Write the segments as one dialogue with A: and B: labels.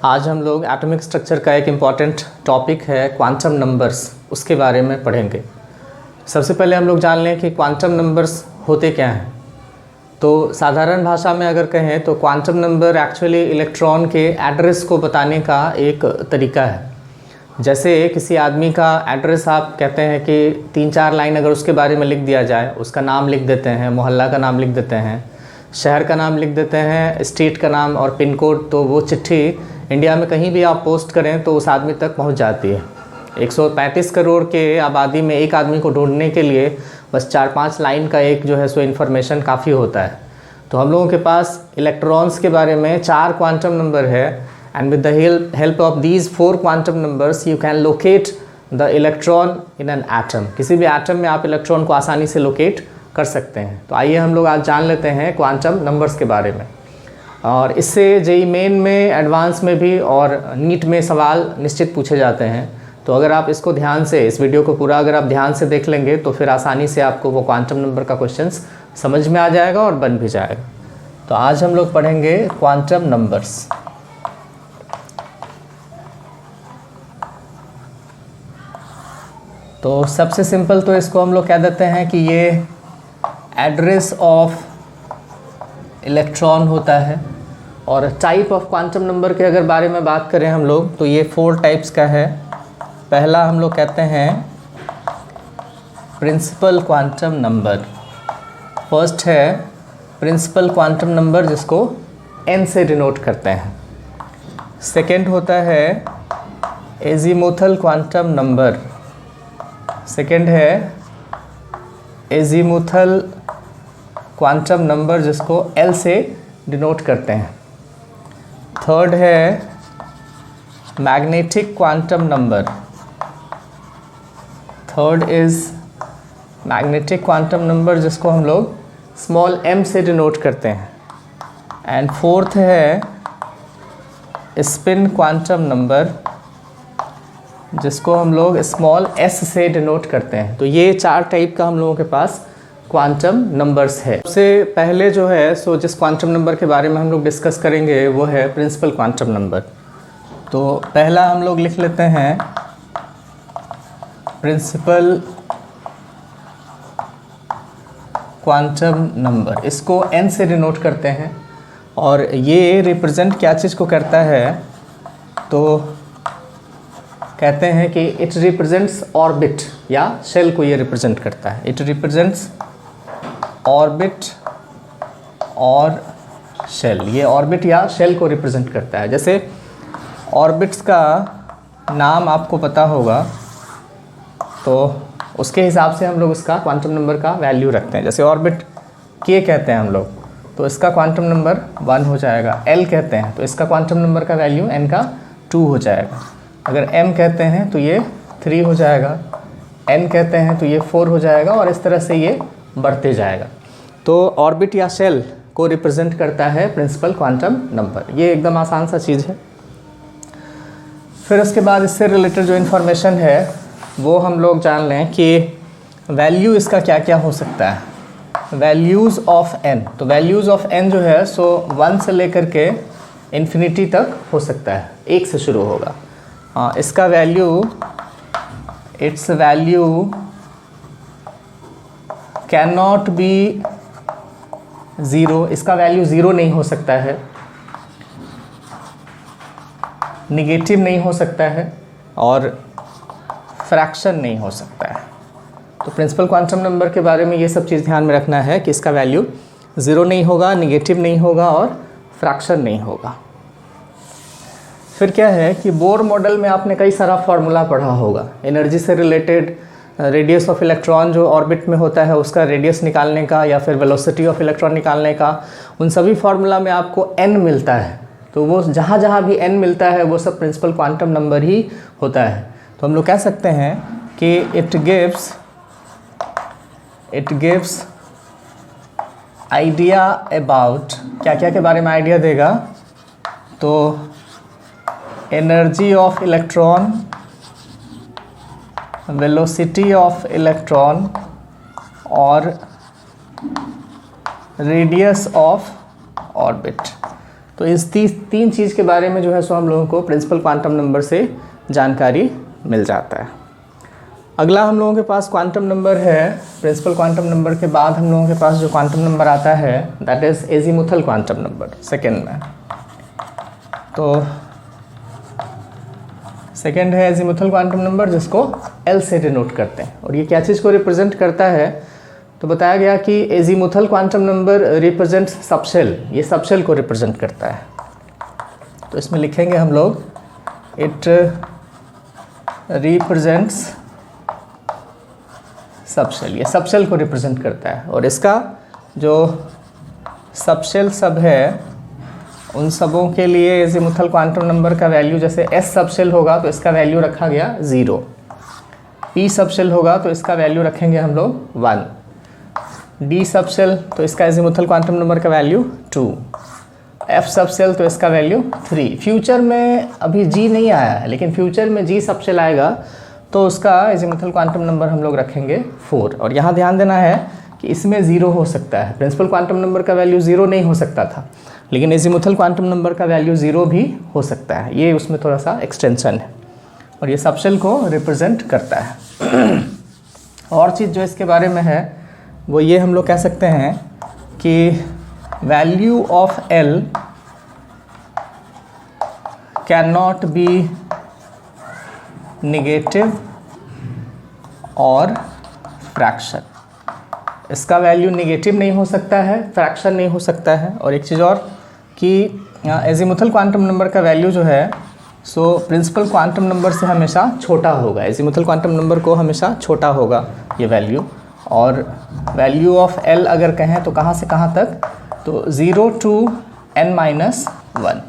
A: आज हम लोग एटॉमिक स्ट्रक्चर का एक इम्पॉर्टेंट टॉपिक है क्वांटम नंबर्स, उसके बारे में पढ़ेंगे। सबसे पहले हम लोग जान लें कि क्वांटम नंबर्स होते क्या हैं। तो साधारण भाषा में अगर कहें तो क्वांटम नंबर एक्चुअली इलेक्ट्रॉन के एड्रेस को बताने का एक तरीका है। जैसे किसी आदमी का एड्रेस आप कहते हैं कि 3-4 लाइन अगर उसके बारे में लिख दिया जाए, उसका नाम लिख देते हैं, मोहल्ला का नाम लिख देते हैं, शहर का नाम लिख देते हैं, स्टेट का नाम और पिन कोड, तो वो चिट्ठी इंडिया में कहीं भी आप पोस्ट करें तो उस आदमी तक पहुंच जाती है। 135 करोड़ के आबादी में एक आदमी को ढूंढने के लिए बस 4-5 लाइन का एक जो है सो इन्फॉर्मेशन काफ़ी होता है। तो हम लोगों के पास इलेक्ट्रॉन्स के बारे में 4 क्वांटम नंबर है, and with the help of these 4 quantum numbers you can locate the electron in an atom. किसी भी एटम में आप इलेक्ट्रॉन को आसानी से लोकेट कर सकते हैं। तो आइए हम लोग आज जान लेते हैं क्वांटम नंबर्स के बारे में, और इससे जेईई मेन में, एडवांस में भी और नीट में सवाल निश्चित पूछे जाते हैं। तो अगर आप इसको ध्यान से, इस वीडियो को पूरा अगर आप ध्यान से देख लेंगे तो फिर आसानी से आपको वो क्वांटम नंबर का क्वेश्चंस समझ में आ जाएगा और बन भी जाएगा। तो आज हम लोग पढ़ेंगे क्वांटम नंबर्स। तो सबसे सिंपल तो इसको हम लोग कह देते हैं कि ये एड्रेस ऑफ इलेक्ट्रॉन होता है। और टाइप ऑफ क्वांटम नंबर के अगर बारे में बात करें हम लोग तो ये 4 टाइप्स का है। पहला हम लोग कहते हैं प्रिंसिपल क्वांटम नंबर। फर्स्ट है प्रिंसिपल क्वांटम नंबर, जिसको n से डिनोट करते हैं। सेकंड होता है एजीमुथल क्वांटम नंबर। सेकंड है एजीमुथल क्वांटम नंबर, जिसको L से डिनोट करते हैं। थर्ड है magnetic quantum number. Third is magnetic quantum number, जिसको हम लोग स्मॉल m से डिनोट करते हैं। एंड फोर्थ है स्पिन क्वांटम नंबर, जिसको हम लोग स्मॉल s से डिनोट करते हैं। तो ये 4 टाइप का हम लोगों के पास क्वांटम नंबर्स है। सबसे पहले जो है सो जिस क्वांटम नंबर के बारे में हम लोग डिस्कस करेंगे वो है प्रिंसिपल क्वांटम नंबर। तो पहला हम लोग लिख लेते हैं प्रिंसिपल क्वांटम नंबर। इसको n से डिनोट करते हैं, और ये रिप्रेजेंट क्या चीज़ को करता है, तो कहते हैं कि इट रिप्रेजेंट्स ऑर्बिट या शेल को ये रिप्रेजेंट करता है। इट रिप्रेजेंट्स ऑर्बिट और शेल। ये ऑर्बिट या शेल को रिप्रेजेंट करता है। जैसे ऑर्बिट्स का नाम आपको पता होगा, तो उसके हिसाब से हम लोग उसका क्वांटम नंबर का वैल्यू रखते हैं। जैसे ऑर्बिट k कहते हैं हम लोग, तो इसका क्वांटम नंबर 1 हो जाएगा। L कहते हैं तो इसका क्वांटम नंबर का वैल्यू n का 2 हो जाएगा। अगर m कहते हैं तो ये 3 हो जाएगा, n कहते हैं तो ये 4 हो जाएगा, और इस तरह से ये बढ़ते जाएगा। तो ऑर्बिट या शेल को रिप्रेजेंट करता है प्रिंसिपल क्वांटम नंबर। ये एकदम आसान सा चीज़ है। फिर उसके बाद इससे रिलेटेड जो इन्फॉर्मेशन है वो हम लोग जान लें कि वैल्यू इसका क्या क्या हो सकता है। वैल्यूज़ ऑफ n, तो वैल्यूज़ ऑफ n जो है सो 1 से लेकर के इन्फिनिटी तक हो सकता है। 1 से शुरू होगा। इसका value, it's value can not be 0। इसका वैल्यू 0 नहीं हो सकता है, निगेटिव नहीं हो सकता है, और फ्रैक्शन नहीं हो सकता है। तो प्रिंसिपल क्वांटम नंबर के बारे में ये सब चीज़ ध्यान में रखना है कि इसका वैल्यू 0 नहीं होगा, निगेटिव नहीं होगा, और फ्रैक्शन नहीं होगा। फिर क्या है कि बोर मॉडल में आपने कई सारा फार्मूला पढ़ा होगा एनर्जी से रिलेटेड। रेडियस ऑफ इलेक्ट्रॉन जो ऑर्बिट में होता है उसका रेडियस निकालने का, या फिर वेलोसिटी ऑफ इलेक्ट्रॉन निकालने का, उन सभी फार्मूला में आपको n मिलता है। तो वो जहाँ जहाँ भी n मिलता है वो सब प्रिंसिपल क्वांटम नंबर ही होता है। तो हम लोग कह सकते हैं कि इट गिव्स आइडिया अबाउट, क्या क्या के बारे में आइडिया देगा, तो energy of electron, velocity of electron, और रेडियस ऑफ ऑर्बिट। तो इस तीन चीज़ के बारे में जो है सो हम लोगों को प्रिंसिपल क्वांटम नंबर से जानकारी मिल जाता है। अगला हम लोगों के पास क्वांटम नंबर है। प्रिंसिपल क्वांटम नंबर के बाद हम लोगों के पास जो क्वांटम नंबर आता है that is azimuthal quantum number second में। तो सेकेंड है एजीमुथल क्वांटम नंबर, जिसको एल से डिनोट करते हैं। और ये क्या चीज़ को रिप्रेजेंट करता है, तो बताया गया कि azimuthal quantum number represent subshell, ये सबशेल को रिप्रेजेंट करता है। तो इसमें लिखेंगे हम लोग इट रिप्रेजेंट्स सबशेल, ये सबशेल को रिप्रेजेंट करता है। और इसका जो सबशेल सब है उन सबों के लिए एजीमुथल क्वांटम नंबर का वैल्यू, जैसे एस सबशेल होगा तो इसका वैल्यू रखा गया 0, पी सबशेल होगा तो इसका वैल्यू रखेंगे हम लोग 1, डी सबशेल तो इसका एजीमुथल क्वांटम नंबर का वैल्यू 2, एफ सबशेल तो इसका वैल्यू 3। फ्यूचर में अभी जी नहीं आया है, लेकिन फ्यूचर में जी सबशेल आएगा तो उसका एजीमुथल क्वांटम नंबर हम लोग रखेंगे 4। और यहाँ ध्यान देना है कि इसमें 0 हो सकता है। प्रिंसिपल क्वांटम नंबर का वैल्यू 0 नहीं हो सकता था, लेकिन एजीमुथल क्वांटम नंबर का वैल्यू 0 भी हो सकता है। ये उसमें थोड़ा सा एक्सटेंशन है और ये सबशेल को रिप्रेजेंट करता है। और चीज़ जो इसके बारे में है वो ये हम लोग कह सकते हैं कि value of L can not be negative और फ्रैक्शन। इसका वैल्यू नेगेटिव नहीं हो सकता है, फ्रैक्शन नहीं हो सकता है। और एक चीज़ और कि एजीमुथल क्वांटम नंबर का वैल्यू जो है सो प्रिंसिपल क्वांटम नंबर से हमेशा छोटा होगा। एजीमुथल क्वांटम नंबर को हमेशा छोटा होगा ये वैल्यू। और वैल्यू ऑफ एल अगर कहें तो कहाँ से कहाँ तक, तो 0 to n-1,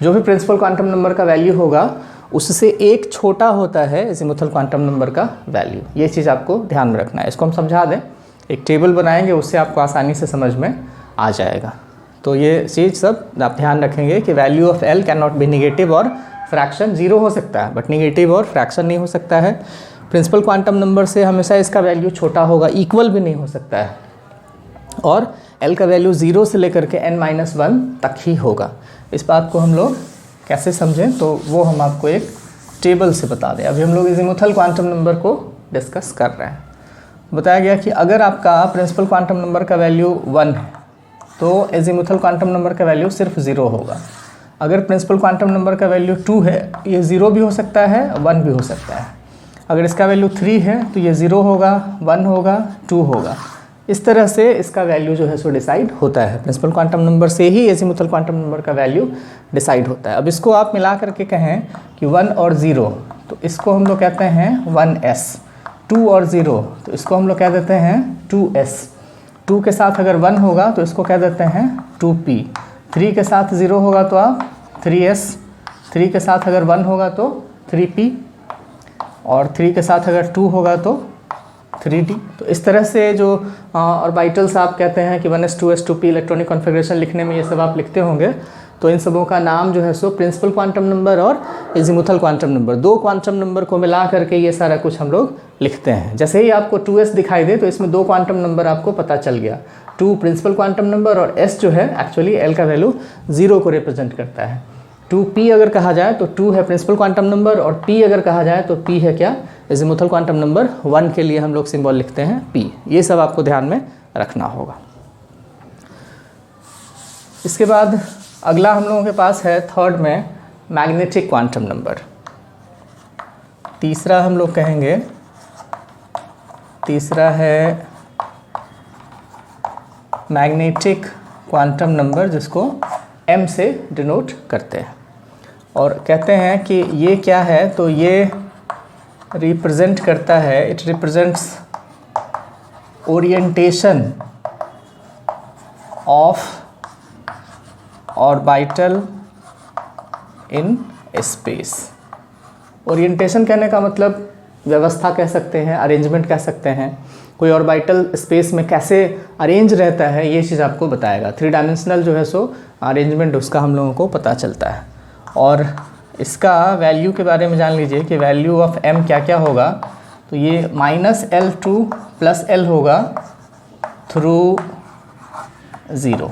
A: जो भी प्रिंसिपल क्वांटम नंबर का वैल्यू होगा उससे एक छोटा होता है एजीमुथल क्वांटम नंबर का वैल्यू। ये चीज़ आपको ध्यान में रखना है। इसको हम समझा दें, एक टेबल बनाएंगे, उससे आपको आसानी से समझ में आ जाएगा। तो ये चीज़ सब आप ध्यान रखेंगे कि value of L can not be negative और फ्रैक्शन। 0 हो सकता है बट नेगेटिव और फ्रैक्शन नहीं हो सकता है। प्रिंसिपल क्वांटम नंबर से हमेशा इसका वैल्यू छोटा होगा, इक्वल भी नहीं हो सकता है। और एल का वैल्यू 0 से लेकर के n-1 तक ही होगा। इस बात को हम लोग कैसे समझें तो वो हम आपको एक टेबल से बता दें। अभी हम लोग एजीमुथल क्वांटम नंबर को डिस्कस कर रहे हैं। बताया गया कि अगर आपका प्रिंसिपल क्वांटम नंबर का वैल्यू 1 है तो एजीमुथल क्वांटम नंबर का वैल्यू सिर्फ 0 होगा। अगर प्रिंसिपल क्वांटम नंबर का वैल्यू 2 है, ये 0 भी हो सकता है, 1 भी हो सकता है। अगर इसका वैल्यू 3 है तो ये 0 होगा, 1 होगा, 2 होगा। इस तरह से इसका वैल्यू जो है सो डिसाइड होता है। प्रिंसिपल क्वांटम नंबर से ही एजीमुथल क्वांटम नंबर का वैल्यू डिसाइड होता है। अब इसको आप मिला करके कहें कि 1 और 0, तो इसको हम लोग कहते हैं 1s। 2 और 0 तो इसको हम लोग कह देते हैं 2s। 2 के साथ अगर 1 होगा तो इसको कह देते हैं 2p। 3 के साथ 0 होगा तो आप 3s। 3 के साथ अगर 1 होगा तो 3p। और 3 के साथ अगर 2 होगा तो 3d। तो इस तरह से जो ऑर्बिटल्स आप कहते हैं कि 1s 2s 2p electronic configuration लिखने में ये सब आप लिखते होंगे, तो इन सबों का नाम जो है सो प्रिंसिपल क्वांटम नंबर और azimuthal quantum number, 2 quantum number को मिला करके ये सारा कुछ हम लोग लिखते हैं। जैसे ही आपको 2s दिखाई दे तो इसमें 2 क्वांटम नंबर आपको पता चल गया। 2 प्रिंसिपल क्वांटम नंबर और s जो है एक्चुअली l का वैल्यू 0 को रिप्रेजेंट करता है। 2p अगर कहा जाए तो 2 है प्रिंसिपल क्वांटम नंबर, और p अगर कहा जाए तो p है क्या, एजीमुथल क्वांटम नंबर। 1 के लिए हम लोग सिंबल लिखते हैं p। ये सब आपको ध्यान में रखना होगा। इसके बाद अगला हम लोगों के पास है थर्ड में मैग्नेटिक क्वांटम नंबर। तीसरा हम लोग कहेंगे, तीसरा है मैग्नेटिक क्वांटम नंबर, जिसको m से डिनोट करते हैं। और कहते हैं कि ये क्या है, तो ये रिप्रेजेंट करता है, it represents orientation of orbital in space. Orientation कहने का मतलब व्यवस्था कह सकते हैं, अरेंजमेंट कह सकते हैं। कोई ऑर्बिटल स्पेस में कैसे अरेंज रहता है ये चीज़ आपको बताएगा। 3 डायमेंशनल जो है सो अरेंजमेंट उसका हम लोगों को पता चलता है। और इसका वैल्यू के बारे में जान लीजिए कि वैल्यू ऑफ m क्या क्या होगा, तो ये -L2 + L होगा थ्रू 0।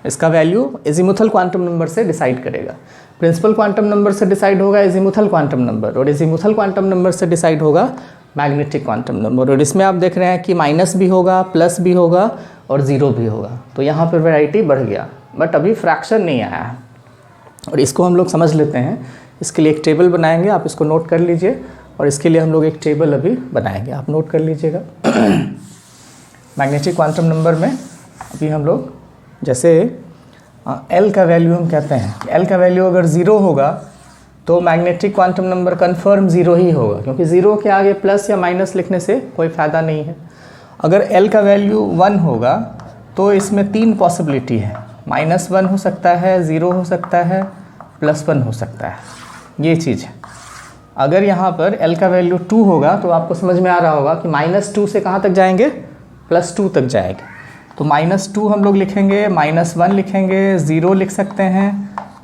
A: इसका वैल्यू एजीमुथल क्वांटम नंबर से डिसाइड करेगा। प्रिंसिपल क्वांटम नंबर से डिसाइड होगा एजीमुथल क्वांटम नंबर, और एजीमुथल क्वांटम नंबर से डिसाइड होगा मैग्नेटिक क्वांटम नंबर। और इसमें आप देख रहे हैं कि माइनस भी होगा, प्लस भी होगा और ज़ीरो भी होगा। तो यहाँ पर वैरायटी बढ़ गया, बट अभी फ्रैक्शन नहीं आया है। और इसको हम लोग समझ लेते हैं। इसके लिए एक टेबल बनाएंगे, आप इसको नोट कर लीजिए। और इसके लिए हम लोग एक टेबल अभी बनाएंगे, आप नोट कर लीजिएगा। मैग्नेटिक क्वांटम नंबर में अभी हम लोग जैसे L का वैल्यू हम कहते हैं, L का वैल्यू अगर 0 होगा तो मैग्नेटिक क्वांटम नंबर कन्फर्म 0 ही होगा, क्योंकि 0 के आगे प्लस या माइनस लिखने से कोई फ़ायदा नहीं है। अगर L का वैल्यू 1 होगा तो इसमें 3 पॉसिबिलिटी है, -1 हो सकता है, 0 हो सकता है, +1 हो सकता है, ये चीज़ है। अगर यहाँ पर L का वैल्यू 2 होगा तो आपको समझ में आ रहा होगा कि -2 से कहाँ तक जाएंगे, +2 तक जाएंगे। तो -2 हम लोग लिखेंगे, -1 लिखेंगे, 0 लिख सकते हैं,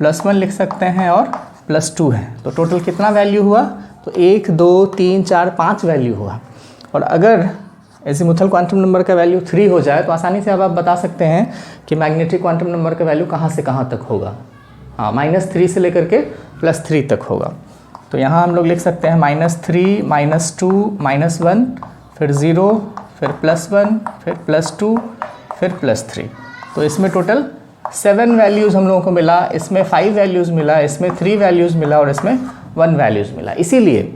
A: +1 लिख सकते हैं और +2 है। तो टोटल कितना वैल्यू हुआ, तो 1 2 3 4 5 वैल्यू हुआ। और अगर एजीमुथल क्वांटम नंबर का वैल्यू 3 हो जाए तो आसानी से अब आप बता सकते हैं कि मैग्नेटिक क्वांटम नंबर का वैल्यू कहाँ से कहाँ तक होगा। हाँ, -3 से लेकर के +3 तक होगा। तो यहाँ हम लोग लिख सकते हैं -3, -2, -1, फिर 0, फिर +1, फिर +2, फिर +3। तो इसमें टोटल 7 वैल्यूज़ हम लोगों को मिला, इसमें 5 वैल्यूज़ मिला, इसमें 3 वैल्यूज़ मिला और इसमें 1 वैल्यूज़ मिला। इसीलिए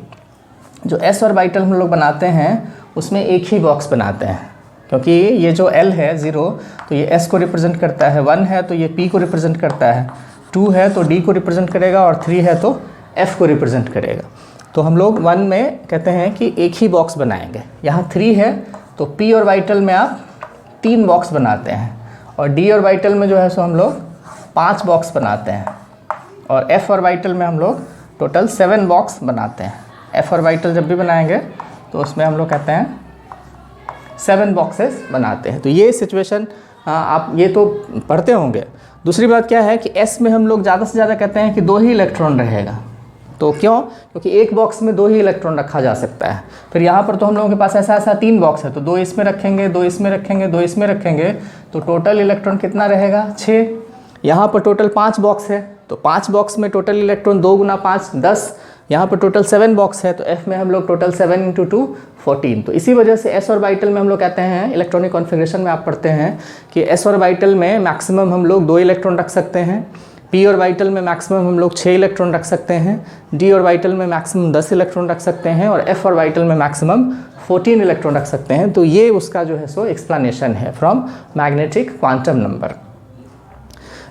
A: जो s ऑर्बिटल हम लोग बनाते हैं उसमें एक ही बॉक्स बनाते हैं, क्योंकि ये जो L है 0 तो ये s को रिप्रेजेंट करता है, 1 है तो ये p को रिप्रेजेंट करता है, 2 है तो d को रिप्रेजेंट करेगा और 3 है तो f को रिप्रेजेंट करेगा। तो हम लोग 1 में कहते हैं कि एक ही बॉक्स बनाएंगे। यहाँ 3 है तो p ऑर्बिटल में आप 3 बॉक्स बनाते हैं, और d ऑर्बिटल में जो है सो हम लोग 5 बॉक्स बनाते हैं, और f ऑर्बिटल में हम लोग टोटल 7 बॉक्स बनाते हैं। f ऑर्बिटल जब भी बनाएंगे तो उसमें हम लोग कहते हैं 7 बॉक्सेस बनाते हैं। तो ये सिचुएशन आप ये तो पढ़ते होंगे। दूसरी बात क्या है कि s में हम लोग ज़्यादा से ज़्यादा कहते हैं कि 2 ही इलेक्ट्रॉन रहेगा। तो क्यों, क्योंकि एक बॉक्स में 2 ही इलेक्ट्रॉन रखा जा सकता है। फिर यहाँ पर तो हम लोगों के पास ऐसा 3 बॉक्स है, तो 2 इसमें रखेंगे, 2 इसमें रखेंगे, 2 इसमें रखेंगे, तो टोटल इलेक्ट्रॉन कितना रहेगा, 6। यहाँ पर टोटल 5 बॉक्स है, तो 5 बॉक्स में टोटल इलेक्ट्रॉन 2 × 5 10। यहाँ पर टोटल 7 बॉक्स है, तो f में हम लोग टोटल 7 × 2 14। तो इसी वजह से s ऑर्बिटल में हम लोग कहते हैं, इलेक्ट्रॉनिक कॉन्फ़िगरेशन में आप पढ़ते हैं कि s ऑर्बिटल में मैक्सिमम हम लोग 2 इलेक्ट्रॉन रख सकते हैं, p ऑर्बिटल में मैक्सिमम हम लोग 6 इलेक्ट्रॉन रख सकते हैं, d ऑर्बिटल में मैक्सिमम 10 इलेक्ट्रॉन रख सकते हैं, और f ऑर्बिटल में मैक्सिमम 14 इलेक्ट्रॉन रख सकते हैं। तो ये उसका जो है सो एक्सप्लेनेशन है फ्रॉम मैग्नेटिक क्वांटम नंबर।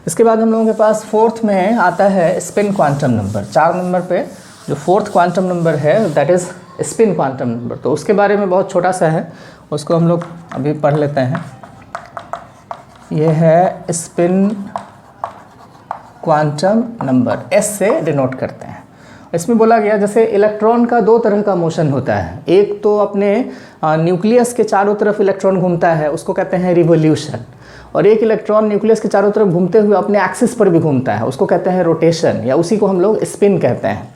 A: इसके बाद हम लोगों के पास 4th में आता है स्पिन क्वांटम नंबर। 4 नंबर पे जो 4th क्वांटम नंबर है that is spin quantum number. तो उसके बारे में बहुत छोटा सा है, उसको हम लोग अभी पढ़ लेते हैं। ये है स्पिन क्वांटम नंबर, s से डिनोट करते हैं। इसमें बोला गया जैसे इलेक्ट्रॉन का 2 तरह का मोशन होता है, एक तो अपने न्यूक्लियस के चारों तरफ इलेक्ट्रॉन घूमता है, उसको कहते हैं रिवोल्यूशन, और एक इलेक्ट्रॉन न्यूक्लियस के चारों तरफ घूमते हुए अपने एक्सिस पर भी घूमता है, उसको कहते हैं रोटेशन, या उसी को हम लोग स्पिन कहते हैं।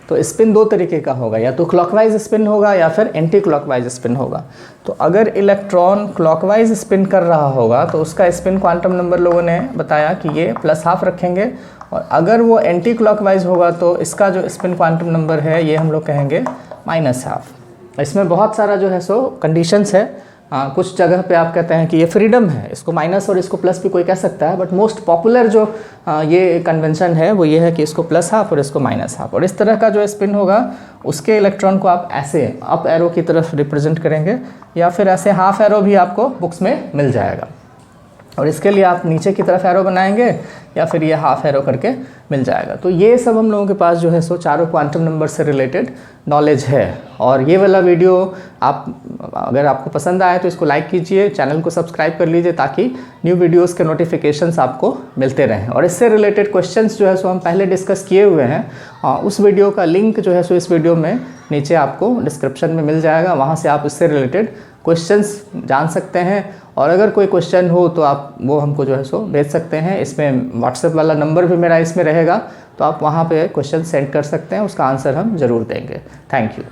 A: तो स्पिन 2 तरीके का होगा, या तो क्लॉकवाइज स्पिन होगा या फिर एंटी क्लॉकवाइज स्पिन होगा। तो अगर इलेक्ट्रॉन क्लॉकवाइज स्पिन कर रहा होगा तो उसका स्पिन क्वांटम नंबर लोगों ने बताया कि ये +½ रखेंगे, और अगर वो एंटी क्लॉकवाइज होगा तो इसका जो स्पिन क्वांटम नंबर है ये हम लोग कहेंगे -½ इसमें बहुत सारा जो है सो कंडीशंस है। कुछ जगह पे आप कहते हैं कि ये फ्रीडम है, इसको माइनस और इसको प्लस भी कोई कह सकता है, बट मोस्ट पॉपुलर जो ये कन्वेंशन है वो ये है कि इसको +½ और इसको -½ और इस तरह का जो स्पिन होगा उसके इलेक्ट्रॉन को आप ऐसे अप एरो की तरफ रिप्रेजेंट करेंगे, या फिर ऐसे हाफ एरो भी आपको बुक्स में मिल जाएगा, और इसके लिए आप नीचे की तरफ एरो बनाएंगे या फिर ये हाफ एरो करके मिल जाएगा। तो ये सब हम लोगों के पास जो है सो चारों क्वांटम नंबर से रिलेटेड नॉलेज है। और ये वाला वीडियो अगर आपको पसंद आए तो इसको लाइक कीजिए, चैनल को सब्सक्राइब कर लीजिए ताकि न्यू वीडियोस के नोटिफिकेशंस आपको मिलते रहें। और इससे रिलेटेड क्वेश्चंस जो है सो हम पहले डिस्कस किए हुए हैं, उस वीडियो का लिंक जो है सो इस वीडियो में नीचे आपको डिस्क्रिप्शन में मिल जाएगा, वहाँ से आप इससे रिलेटेड क्वेश्चंस जान सकते हैं। और अगर कोई क्वेश्चन हो तो आप वो हमको जो है सो भेज सकते हैं। इसमें व्हाट्सएप वाला नंबर भी मेरा इसमें रहेगा, तो आप वहाँ पे क्वेश्चन सेंड कर सकते हैं, उसका आंसर हम ज़रूर देंगे। Thank you.